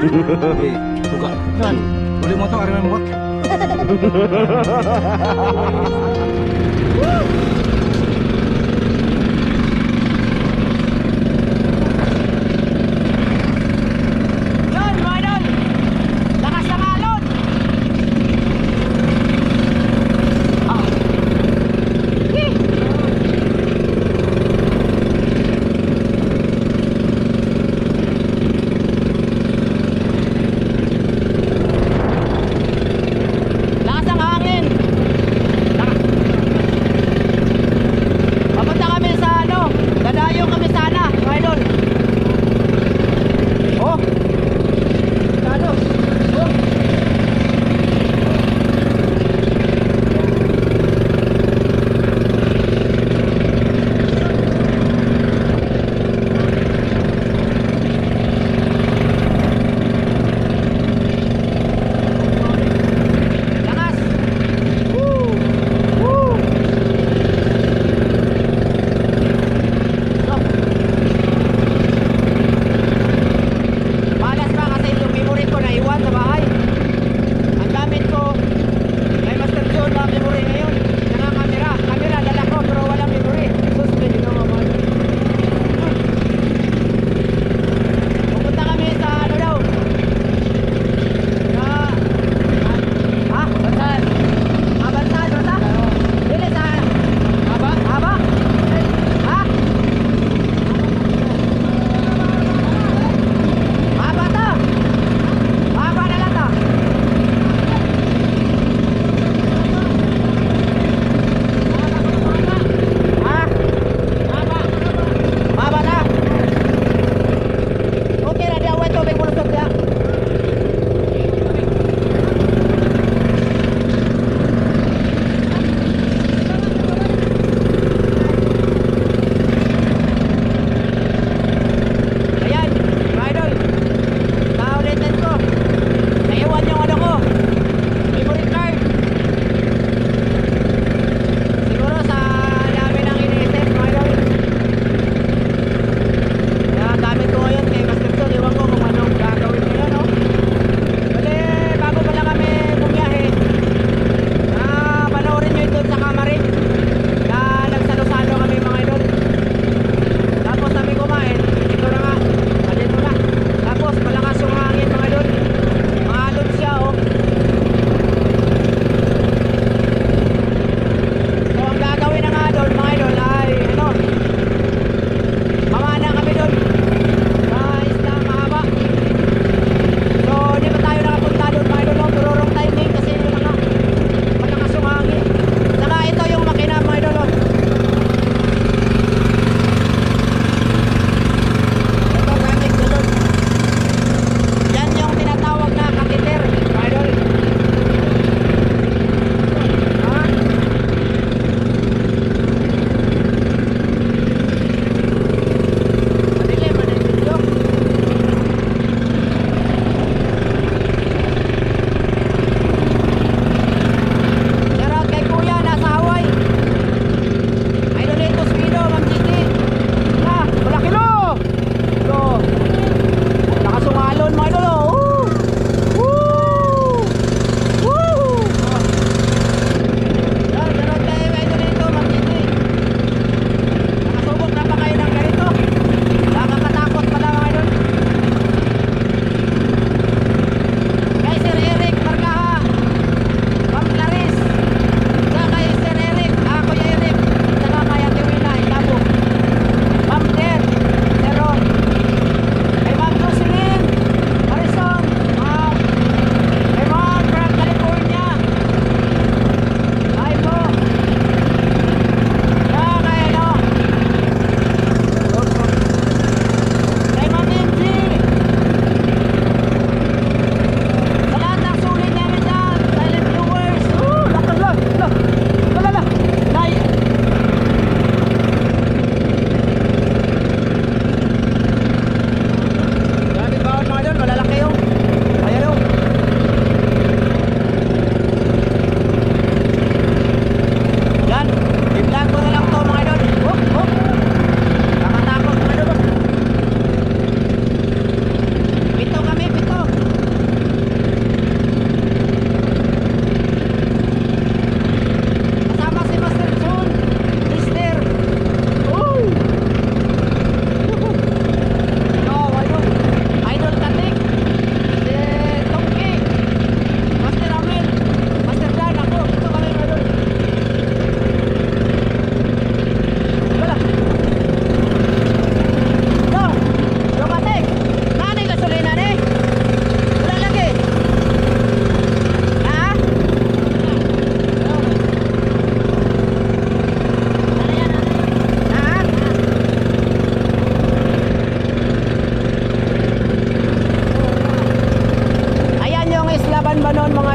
Buka. Yan. Uli mo to, ariman mo.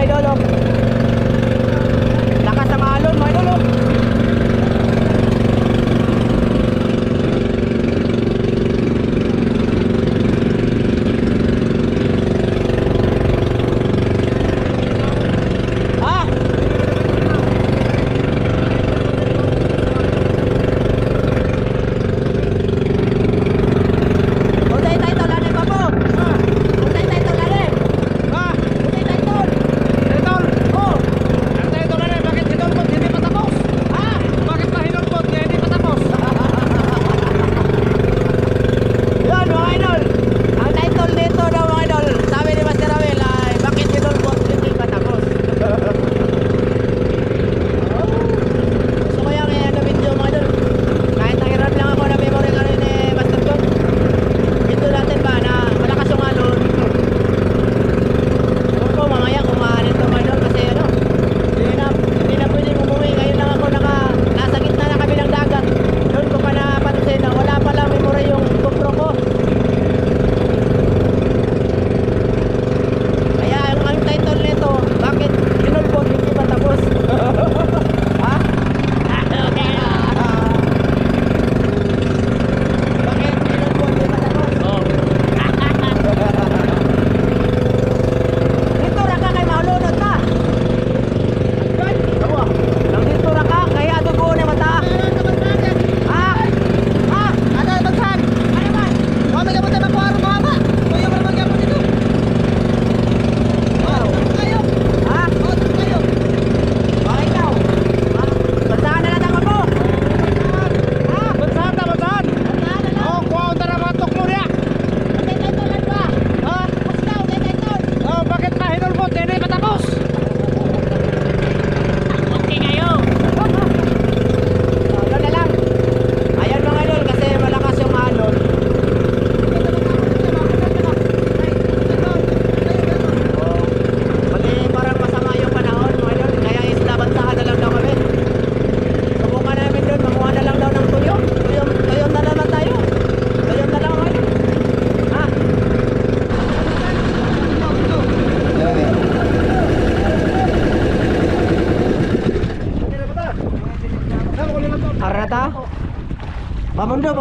mga idol, oh. Lakas ng alon mga idol, oh.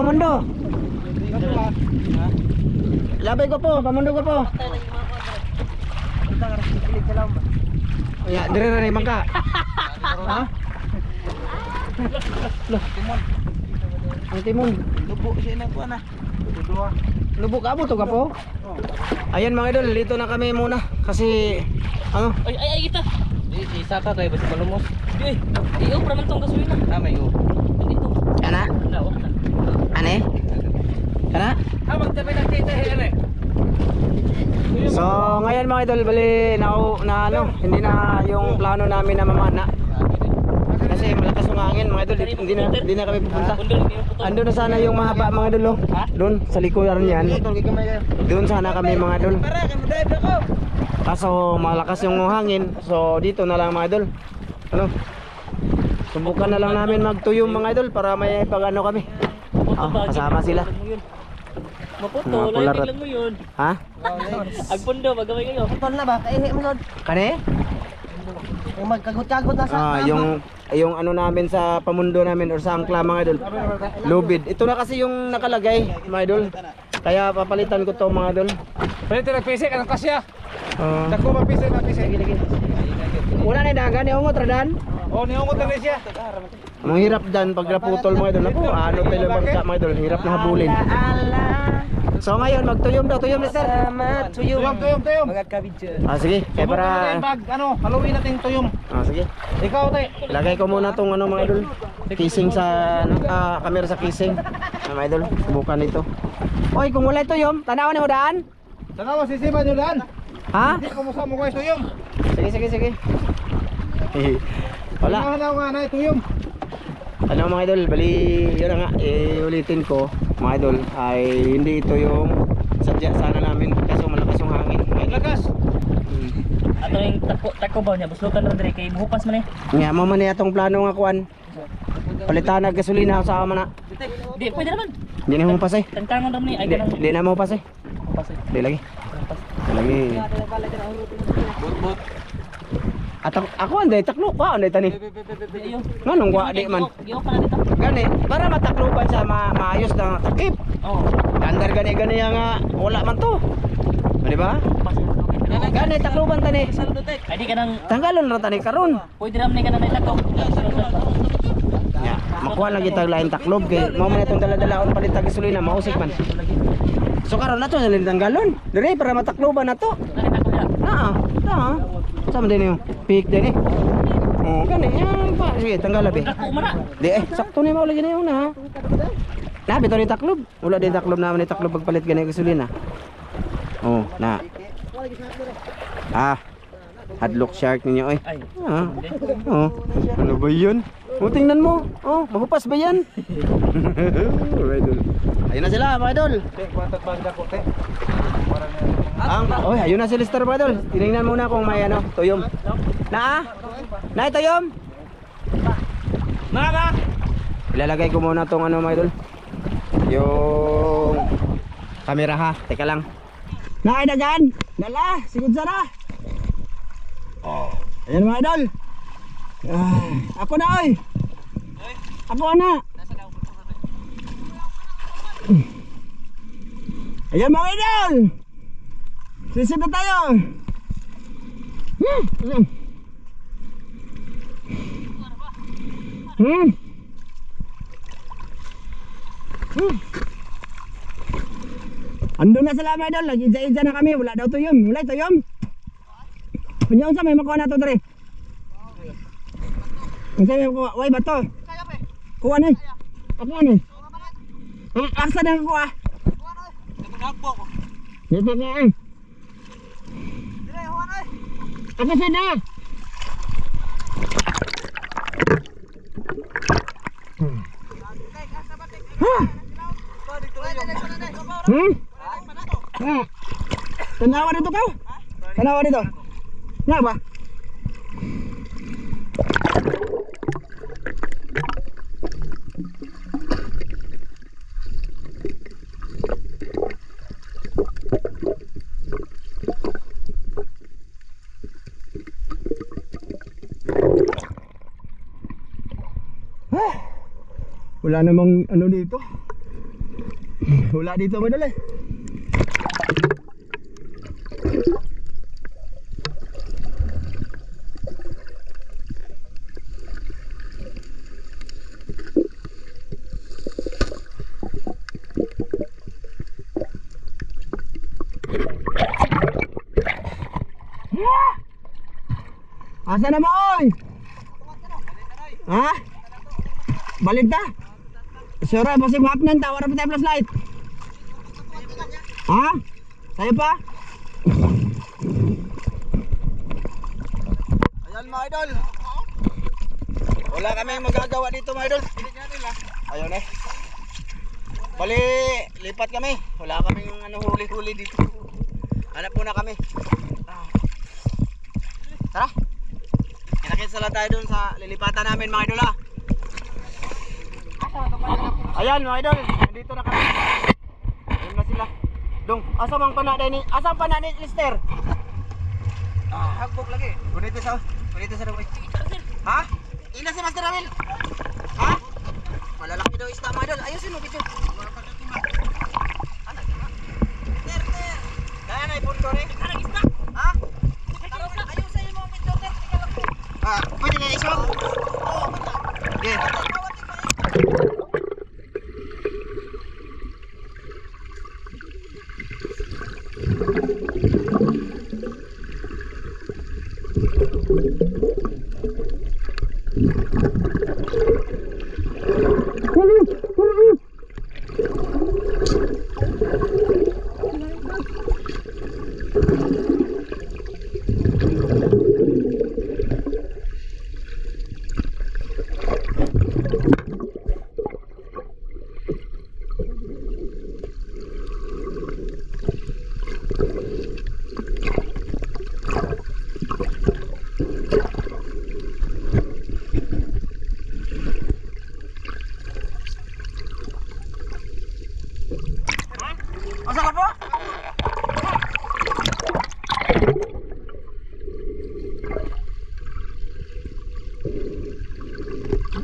Pamundo. Labay ko po, pamundo ko po. Ya, dire ra bangka. Ha? Ang timon. Lubok siya na po na. Lubok abo to ka po? Ayan mga idol, dito na kami muna kasi ano? Ay kita. Isa ka kayo basta malumos. Iyo pra man tong gasolina. May u. Dito. Kana? Lawak na. Ane? Kana? Habang tabi na kita hele. So ngayon mga idol, bali na ano, hindi na yung plano namin na mamana. Kasi malakas yung hangin mga idol, hindi na kami pupunta. Andun na sana yung mahaba mga idol, oh. Doon sa likuran yan. Doon sana kami mga idol. Kaso malakas yung hangin, so dito na lang mga idol. Ano? Subukan na lang namin magtuyong mga idol para may pagano kami. Kasama sila. Maputo, Mga pularat. lang mo yun. Ha? Agpundo, magaway kayo. Putol na ba? Kaihi mo god. Kani? Yung magkagot-kagot na sa yung ano namin sa pamundo namin or sa angkla mga idol. Lubid. Ito na kasi yung nakalagay mga idol. Kaya papalitan ko to mga idol. Pwede nagpisik anong kasya? Uh, Dako mapisik na pisik. Wala na dagan ni ungot radan. Oh, niungot na rin siya. Ang hirap dyan pag naputol mga idol. Ako, ano pa yung bangka mga idol. Hirap na habulin. So ngayon magtuyom daw, tuyom na sir. Tuyom. Sige, kaya para Haluin natin tuyom. sige. Ikaw tay. Lagay ko muna tong ano mga idol. Casing sa camera sa casing. Mga idol, subukan ito. Oy, kung wala tuyom, tanaw na mo daan. Tanaw sisiman nyo daan. Ha? Hindi ko mo ko tuyom. Sige. Wala. Hanaw nga na tuyom. Ano mga idol, bali yun na nga, ulitin ko mga idol, ay hindi ito yung sadya sana namin kaso malakas yung hangin. Lakas. Ato yung tako ba niya, buslukan ron dire kay buhupas man eh. Nga mo man itong plano nga kuan. Palitan na gasolina sa ama na. Di pwede naman. Hindi na mo pasay. Tangtangon ram ni ay ganang Hindi na mo pasay. buhupas. Di lagi. Di lagi. But. Ako anday taklo pa anday tani. Di ayo. Nganong wa di man. Giok ka na dito. Gani para matakluban sa maayos na takip. Oo. Andar gani nga wala man to. Di ba? Gani takluban tani. Ay di ka nang Tanggalon ra tani karon. pwede ram ni ka na naitakaw. Ya, makuha lagi tag lain taklob kay mao man itong dala-dalaon palit tag gasolina mausik man. So karon nato nalin tanggalon. Dire para matakloban nato. Nakita ko na. Naa. Sama din yung pick din eh. Oh, gani yan pa. Sige, tanggal labi. Ako mana. Di sakto ni mao lagi na yun ha. Na bitaw ni taklob. Wala din taklob naman ni taklob pagpalit gani gasolina. Oh, na. Hadlock shark ninyo oy. Ay. Oh. Ano ba 'yun? O tingnan mo. Oh, mahupas ba 'yan? Ayun na sila, mga idol. Te, kuwantag banda ko, te. Ayun na si Lister, mga idol. Tiningnan muna kung may ano, tuyom. Na tuyom. Mga Ilalagay ko muna tong ano, mga idol. Yung camera ha. Teka lang. Na na dyan. Dala, sigud sana. Ayan mga idol. Ako na oy. Ako na. Ayan mga idol. Sisid na tayo. Andun na sila mga idol. Nag-idja na kami. Wala daw tuyom. Wala tuyom. Punyaon sa may makuha na ito dere. Ang sabi ko, way ba ito? Kuha na. Ako na. Aksa na kuha. Dito na eh. Ako sa na. Tanawa dito ka? Tanawa dito. Nga ba? Wala namang ano dito. Wala dito madali. Asa na mo oy? Ha? Balid ta? Sure, basi map nan ta, wala pa tayo flashlight. Ha? Tayo pa? Ayan mga idol. Wala kami magagawa dito mga idol. Ayun eh. Bali, lipat kami. Wala kaming ano huli-huli dito. Hanap muna kami. Tara. Kinakita lang tayo dun sa lilipatan namin mga idol ha. Ayan mga idol, nandito na kami. Ayun na sila. Dong, asa mang panaday ni? Asa panaday ni Lister? Hagbok lagi. Kunito sa daway. Ha? Ina si Master Ramil. Ha? Malalaki daw isda mga idol. Ayusin mo video. Anak na. Ter. Kaya na ipon ko rin. Anak isda. Ha? Ayusin mo video ter. Pwede na iso? Oo. Okay.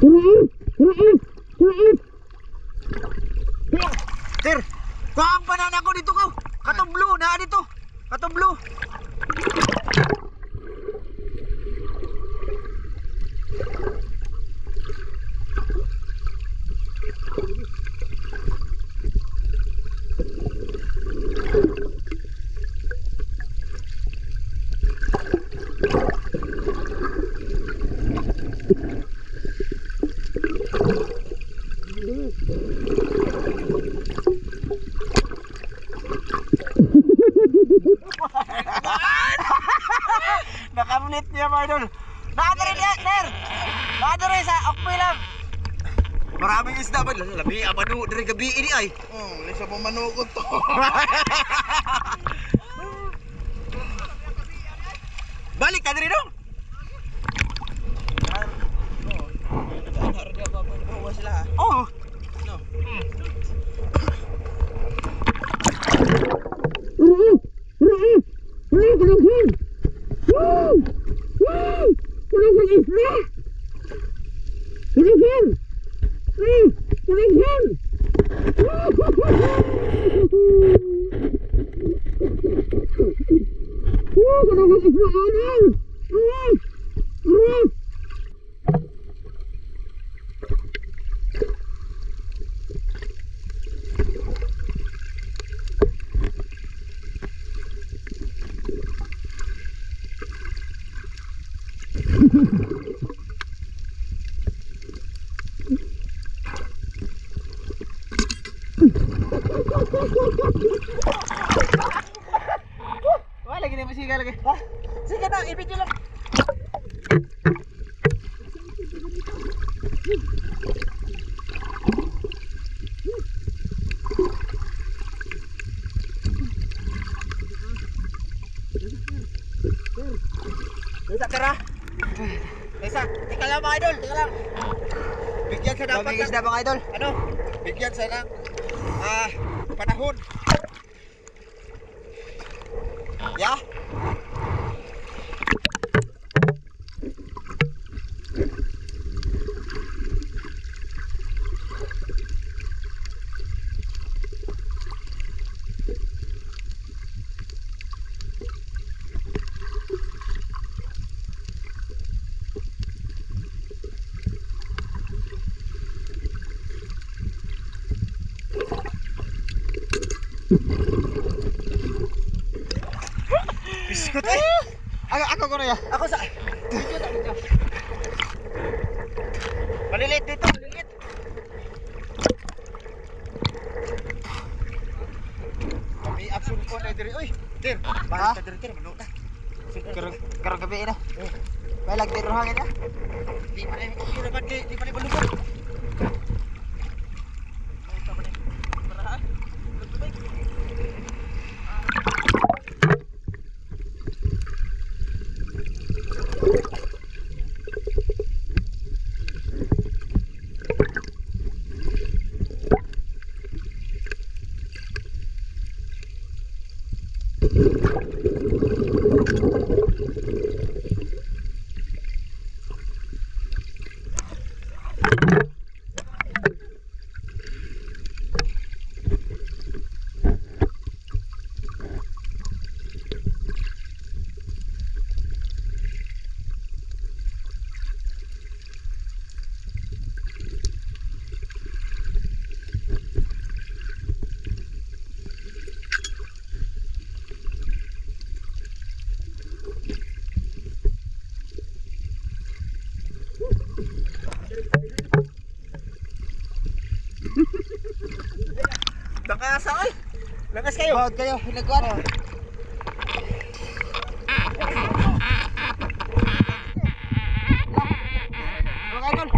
Sir, kuang banana ko dito ko. Katong blue na dito. Katong blue. Nakamulit niya mga idol. Nakadari niya, Claire. Nakadari sa okpay lang. Maraming isda ba? Labi, manu dari gabi ini ay. Lisa mo manukot to. Balik ka diri dong. Oh. Wala lagi na masiga lagi. Ha? Sige na, i-video lang. Isa tara. Isa, tika lang mga idol, tika lang. Bigyan sa dapat. Bigyan sa mga idol. Ano? Bigyan sa ng panahon. Ya. Biskut eh. Ako ko na ya. Ako sa. Video ta video. Malilit dito, malilit. Kami absurd ko na diri. Uy, Tir. Basta diri Tir, manok ta. Karong gabi na. May lag diri hangin na. Di pa rin kira ba di pa rin balubog. Lakas ay. Lakas kayo. Bawad kayo, hinagwan. Mga idol.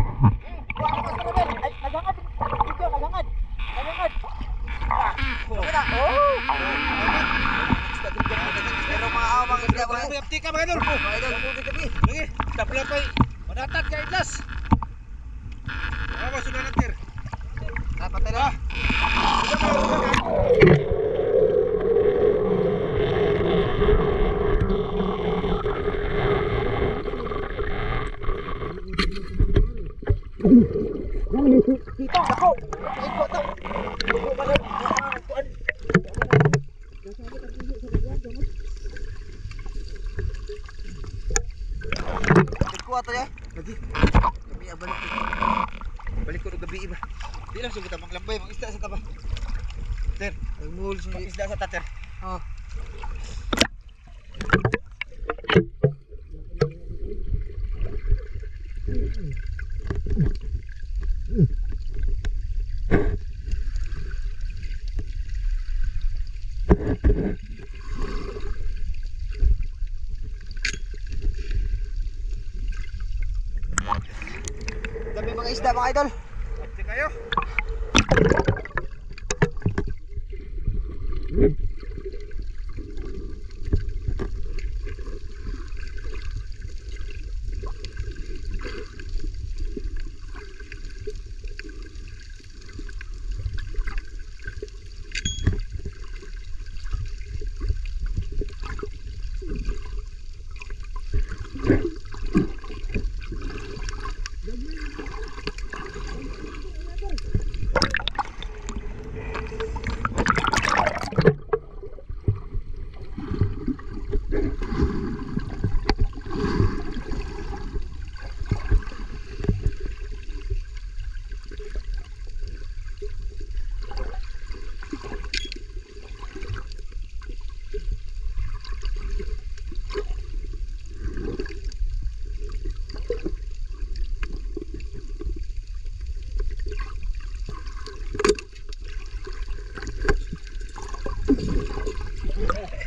Ay, nagangad. Video, nagangad. Nagangad. Pero mga awang isda ba? Puyapti ka mga idol. Mga idol, muli kami. Lagi, tapla pa. Manatat ka idlas. Mga sudah natir. Dapat na. Dito, ako. Iko to. Iko pa lang. Kuan. Kuha tayo. Lagi. Gabi balik. Balik ko gabi iba. Di lang kita maglambay, mag-isda sa taba. Ter, nagmuhol sa isda sa tater. Oh. Dami mga isda mga idol. Kapti kayo.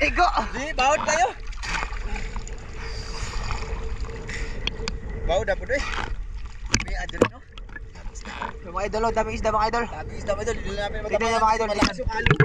Ego. Di, bawod kayo. Bawod na po doy. May adre no. Mga idol, oh, dami isda mga idol. Dami isda mo idol, dili namin Tignan niyo, mga idol. Malakas yung alon.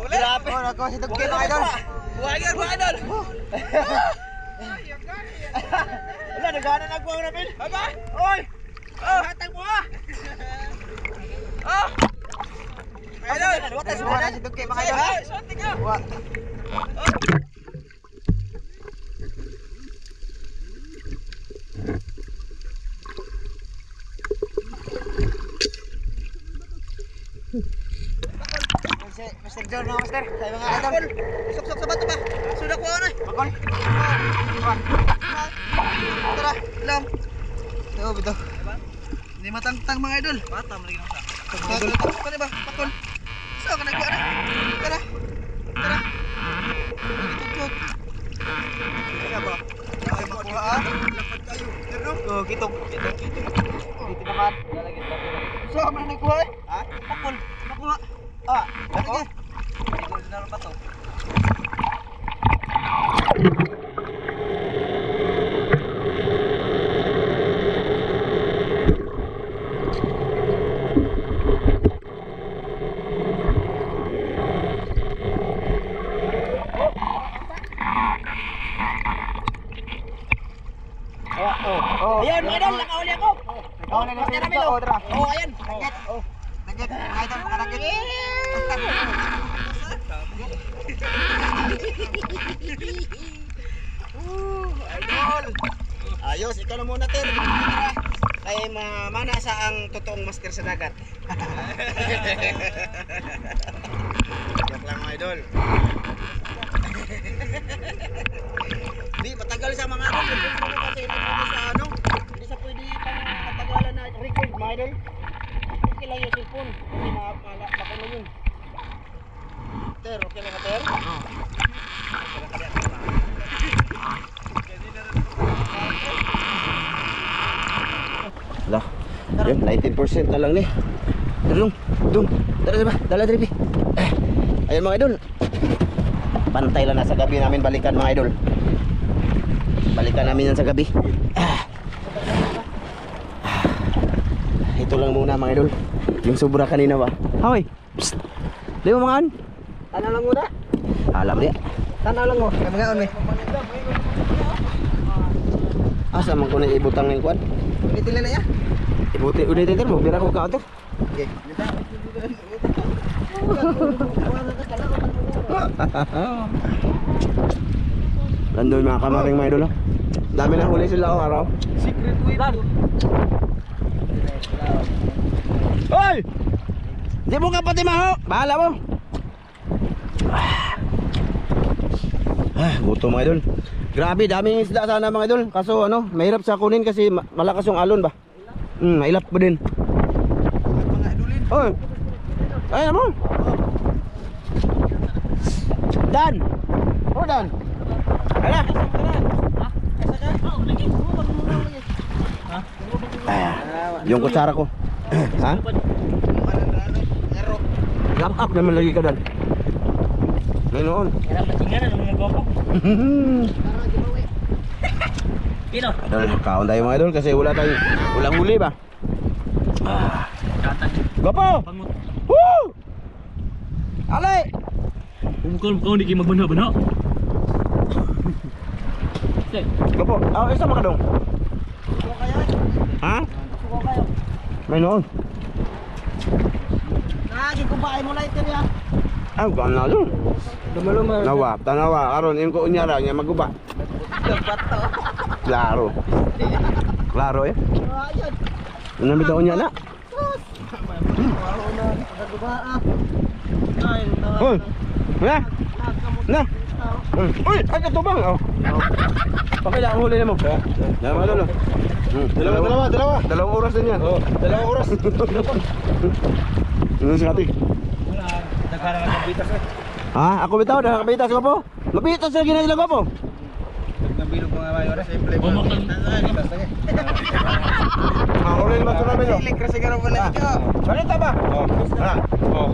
Grabe. Oh, nagkawa si Dugkay mga idol. Buhayan, idol. Wala, nagana nagkuha na bil. Aba? Oy! Oh, hatag mo ah! Oh! Idol! Wala na si Dugkay mga idol. Sonti ka! Wa. Master John mga master. Tayo mga idol. Sok-sok sa bato ba? Sudah ko na. Bakol. Tara, lam. Ito, bito. Hindi matangtang mga idol. Bata, malagyan ako sa. Kani ba? Pakol. So, ka nagkuha na. Tara. Tara. Tutok. Kaya ba? Ay, makuha ah. Lapad kayo. Pero, Oh, kitong. Dito naman. Lalagyan natin. so, man nagkuha eh. Ha? Pakol. Makuha. Ah, lagi. Hindi ko dinalo pa to. Oh. Ayun, mga idol, nakahuli ako. Nakahuli na si Master Rizzo, Ramilo. tara. Oo, ayun. Nugget. Nugget, mga idol, mga nugget. Idol. Ayos, ikaw na muna, Ter. Kaya mamana sa ang totoong master sa dagat. Joke lang, mga idol. Di, matagal sa mga idol. Kasi hindi sa ano, hindi sa pwede pang katagalan na record, mga idol. Okay lang yung cellphone. Kasi makulo yun. Ter, okay lang ka, Ter? Oo. Lah. Yun, 19% na lang ni. Dung. Dala dribi. Ayun mga idol. Pantay lang na sa gabi namin balikan mga idol. Balikan namin yan sa gabi. Ito lang muna mga idol. Yung sobra kanina ba? Hoy. Psst. Di mo mga an? Ano lang muna? Alam di. Tanaw lang mo. Kaya mga on, may. Asa man ko na ibutang ng kwan? Ulitin na ya? Ulitin mo, bira ko ka ito. Okay. Nandun mga kamaring mga idol. Dami na huli sila o araw. Secret way. Hoy! Di mo ka pati maho! Bahala mo! Gutom mga idol. Grabe, daming isda sana mga idol. Kaso ano, mahirap sa kunin kasi malakas yung alon ba? Mailap pa din. Mga idolin. Hoy! Ayun mo! Dan! Oh Dan! Ayun yung kutsara ko. Ha? Lap up naman lagi ka Dan. Ganoon. Kaya pasingan ng mga gopo. Pino. Idol, kaon tayo mga idol kasi walang huli ba? Katan. Gopo! Pangut. Woo! Alay! Kung hindi kayo magbana-bana. Sige. Gopo, isa makadong. Ha? Suko kayo. May noon. Lagi ko ba ay mo lighter ya? Ganoon na doon. Lumaluma. Nawa, tanawa, karon yung ko unyara niya maguba. Bato. Klaro. Klaro eh. Ayun. Ano bitaw niya na? Wow na. Nagba ah. Ay, Hoy. Na. Na. Uy, ay katubang. Oh. Pakila ang huli nimo. Dalawa lolo. Dalawang oras din yan. Oh, dalawang oras. Ano si Ate? nagkarang ng bitas eh. Ha? Ako bitaw, nakabitas ko po. Mabitas na ginay ko po. Nagbilog mga mayor. Simple po. Bumakang. Bitas lagi. Ulit ba ito namin? Silik kasi karoon pala ikaw. Balita ba? Oo. Ha? Oo.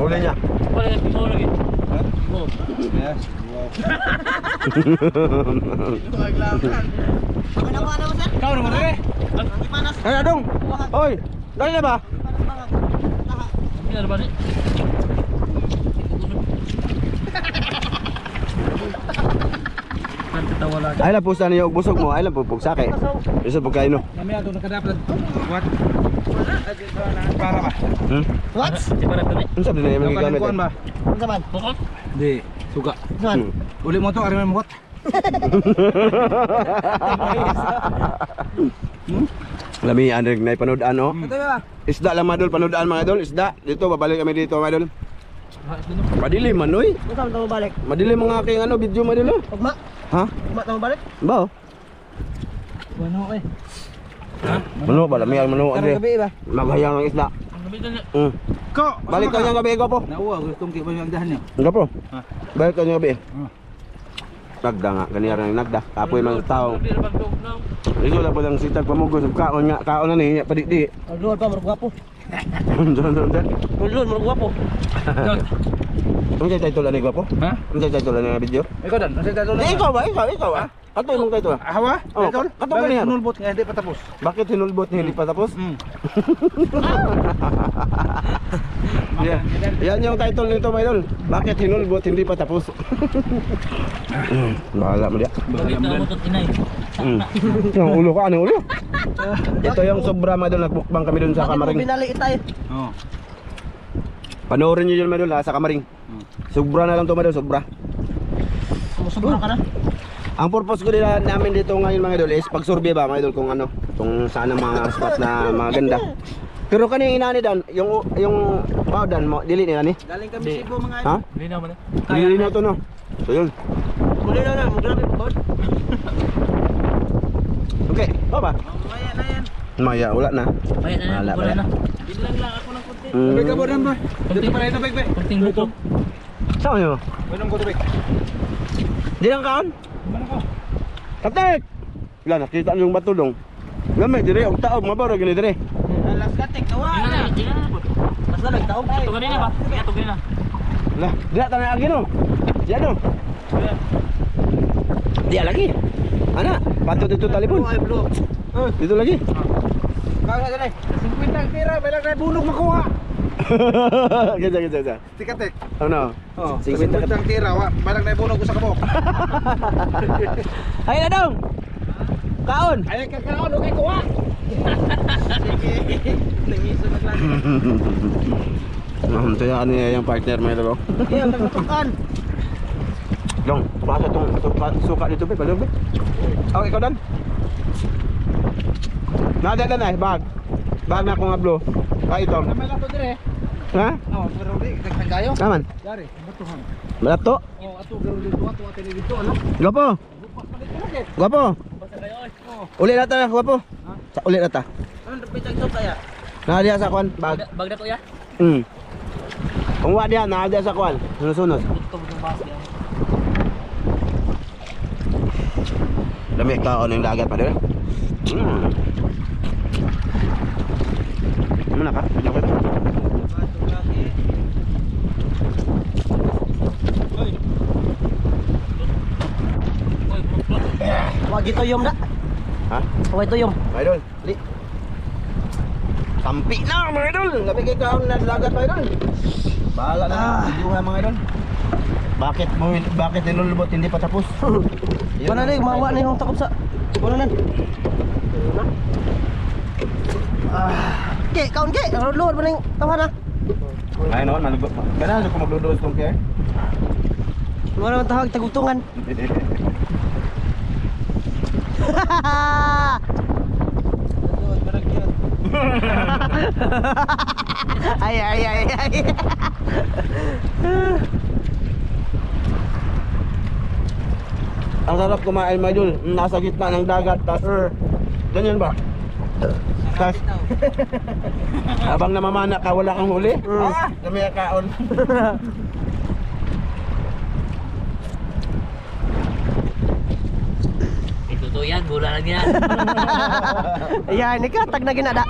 Huli niya. Wala yung timo lagi. Oh. Yes. Wow. Maglaban. Ano ba mo sir? Ikaw naman eh. Ipanas. Ay, Adong! Hoy! Dali na ba? Hindi na ba ni? Tawa lagi. Ay lang pusta niyo busog mo. Ay lang pupug sake. Isa pug kaino. Kami ato nakadapat. What? Para ba? What? Di ba rin? Unsa din yung gamit? ba? Unsa man? Bukod? Di, suga. Hmm. Uli mo to, ari mo mukot. Lami andre na panood ano? Ito ba? Isda lang madol panoodaan mga idol. Isda dito babalik kami dito mga idol. Madili man oy. Unsa man mo balik? Madili mga aking ano video madil oh. Ugma. Ha? Ugma ta mo balik? Ba? Bueno eh. Mano ba lami ang mano Karang andre. gabi ba? Maghayang ang isda. Ang gabi na. Ko. Balik ka niya gabi ko po. Nauwa gustong ki ba yung dahan niyo? Nga po. Ha? Balik ka niya gabi. Ah. Nagda nga ganira nang nagda. Kapoy mga tao. Hindi na bagdog na. Ito lang po lang sitag pamugos kaon nga kaon na ni padidi. Lord pa mo gwapo. Don. Ulol, mo gwapo. Ano sa title ani gwapo? Ha? Ano sa title ani nga video? Ikaw dan, nasa title Eh, ikaw ah. Ato yung title ah. Hawa? Oh, Title? kato ba niya? Nulbot nga, hindi pa tapos. Bakit hinulbot hindi pa tapos? Yeah. Yan yung title nito, my idol. Bakit hinulbot hindi pa tapos? Bahala mo dia. Bakit ka mo itong inay? Yung ulo ko, ano yung ulo? Ito yung sobra, my idol. Nagbukbang kami dun sa Kamaring. Binali itay. Oo. Panoorin nyo yun, my idol, ha, sa Kamaring. Sobra na lang to, my idol, sobra. Sumusubra ka na. Ang purpose ko nila namin dito ngayon, mga idol, is pag-survey ba, mga idol, kung ano, kung saan ang mga spot na mga ganda. Pero kanina inani dan, yung dan mo, dili ni ani. Galing kami Cebu mga Ha? Linaw mo na. Dili na to no. So yun. Muli na, grabe po. Okay, ba? Maya na yan. Maya, wala na. Kaya na, wala na. Bilang lang ako ng kunti. Tubig ka po dan ba? Dito pa rin tubig ba? Kunting buto. Saan nyo? Minum ko tubig. Di lang kaon? Mana ko? Katek! Wala, nakita nyo yung batulong. Gamay, dire, ang taog, mabaro, gini dire. Alas katik, kawa na. Mas na nagtaog. Ito ganina ba? Ito ganina. Wala, dila tayo lagi no. Di ano? Di lagi. Ana, patut dito talipon. Ay, bro. Dito lagi. Kaya na dyan 50 tira, bilang na bulog makuha. Gaza. Tikatek. Ano? Oh, 50 50 tira, bilang na bulog ko sa kabok. Ay na dong. Kaon. Ay ka kaon, okay kuha. Nangiso na lang. Ito yung yung partner may laro. Iya, nagtutukan. Dong, pasa tong suka dito be, balog be. Oh, ikaw dan. Nada dan ay bag. Bag na akong ablo. Ay ito. May lato dire. Ha? Oh, pero di kagayo. Naman. Dari, batuhan. Balato. Oh, ato garo dito, ato dito, ano? Gwapo. Gwapo. Basta kayo oy. Uli na ta, gwapo. Sa uli na ta. Ano pitag to kaya? Nadiya sa kwan, bag. Bag na to ya. Kung wa diya, nadiya sa kwan. Sunod-sunod. Ito yung bas diyan. Dami kaon yung dagat pa dito. Mana ka? Ano ka? Oy, bro. Wag ito yung da. Ha? Wag ito yung. Mga idol, li. Sampi na mga idol. Gabi kay kaon na dagat mga idol. Bahala na. Videohan mga idol. Bakit nilulubot hindi pa tapos? Wala na yung mawa na yung takot sa. Wala na. Ke, kaon ke. Luwad mo na yung tawa na. Ay noon, malubot. Ganaan ko magludos tong kaya. Wala naman tawag tagutungan. Ay. Ang sarap kumain mga idol. Nasa gitna ng dagat. Ganyan ba? Tas, habang namamana ka, wala kang huli. Dami ang kaon. Ito to yan, gula lang yan. Ayan, nikatag na ginada.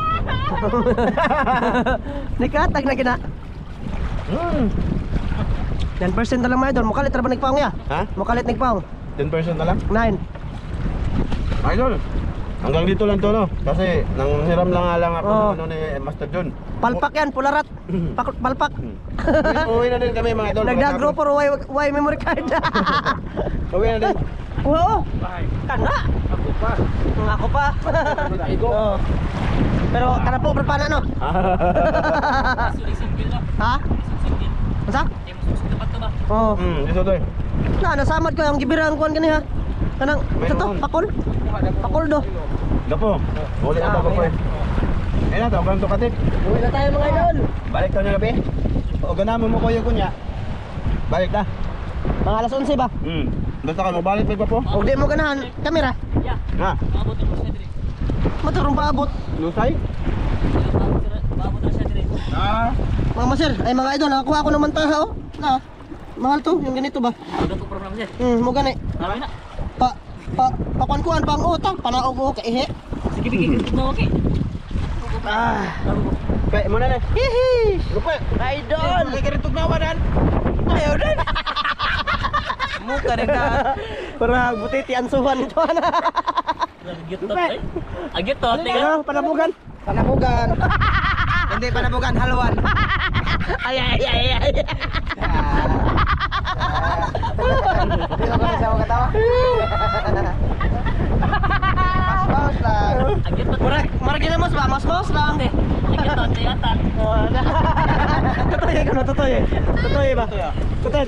Nikatag na gina. 10% na lang mga idol. Mukalit na ba nagpaong ya? Ha? Mukalit nagpaong. 10% na lang? 9. Idol, hanggang dito lang to no. Kasi nanghiram lang ako Oh. ng ano ni Master John. Palpak yan, pularat. Palpak. Uwi na din kami mga idol. Nagdagro por why memory card. Uwi na din. Oo. Kana. Ako pa. Oo. Pero kana po prepana no. Sulit-sulit na. Ha? Sulit-sulit. Asa? Ay mo sulit dapat to ba? Oo. Dito to eh. Na nasamad ko ang gibirang kuan kani ha. Kanang ito to, pakol. Pakol do. Gapo. Uli na to ko eh. Ayun na to, kanto katik. Uwi na tayo mga idol. Balik to na gabi. O ganamo mo ko yung kunya. Balik na. Mga alas 11 ba? Basta ka mo balik pa po. O di mo ganahan kamera. Ya. Ha? Maabot mo siya dire. Maturong paabot. Lusay? Maabot na siya dire. Mga maser, ay mga idol, nakakuha ko naman taha oh. Na. Mahal to, yung ganito ba? Ano to program siya? Mo gani. Marami na. Pakuan-kuan pang utang, panaog ko kaihe. Sige, bigay. No, okay. Ah. Pe, mo na na. Hihi. Lupa. Idol. Kaya rin tugnawa dan. Ayaw din. Muka rin na. Parang butiti ansuhan ito na. Agyot to. Agyot to. Ano? Panabugan. Panabugan. Hindi panabugan, halwan. Ay. Hindi ko kasi ako katawa. Mas lang. Agyot to. Marag ginamos ba? Mas lang. Agyot to. Tiyatan. Tutoy ka na, tutoy. Tutoy ba? Tutoy.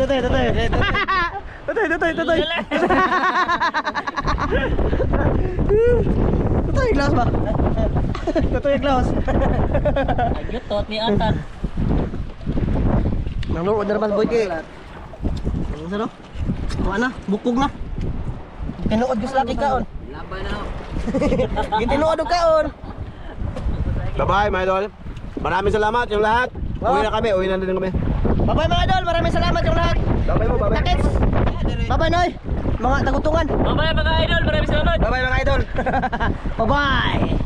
Tutoy glass ba? Tutoy glass. Agyot to. Tiyatan. Nanood na naman boy kay. Ano sa no? Kuha na, bukog na. Tinuod ko sa laki kaon. Labay na. Gitinuod og kaon. Bye-bye, mga idol. Maraming salamat yung lahat. Uwi na din kami. Bye-bye mga idol, maraming salamat yung lahat. Bye-bye mo, bye-bye. Takits. Bye-bye noy. Mga tagutungan. Bye-bye mga idol. Maraming salamat. Bye-bye mga idol. Bye-bye.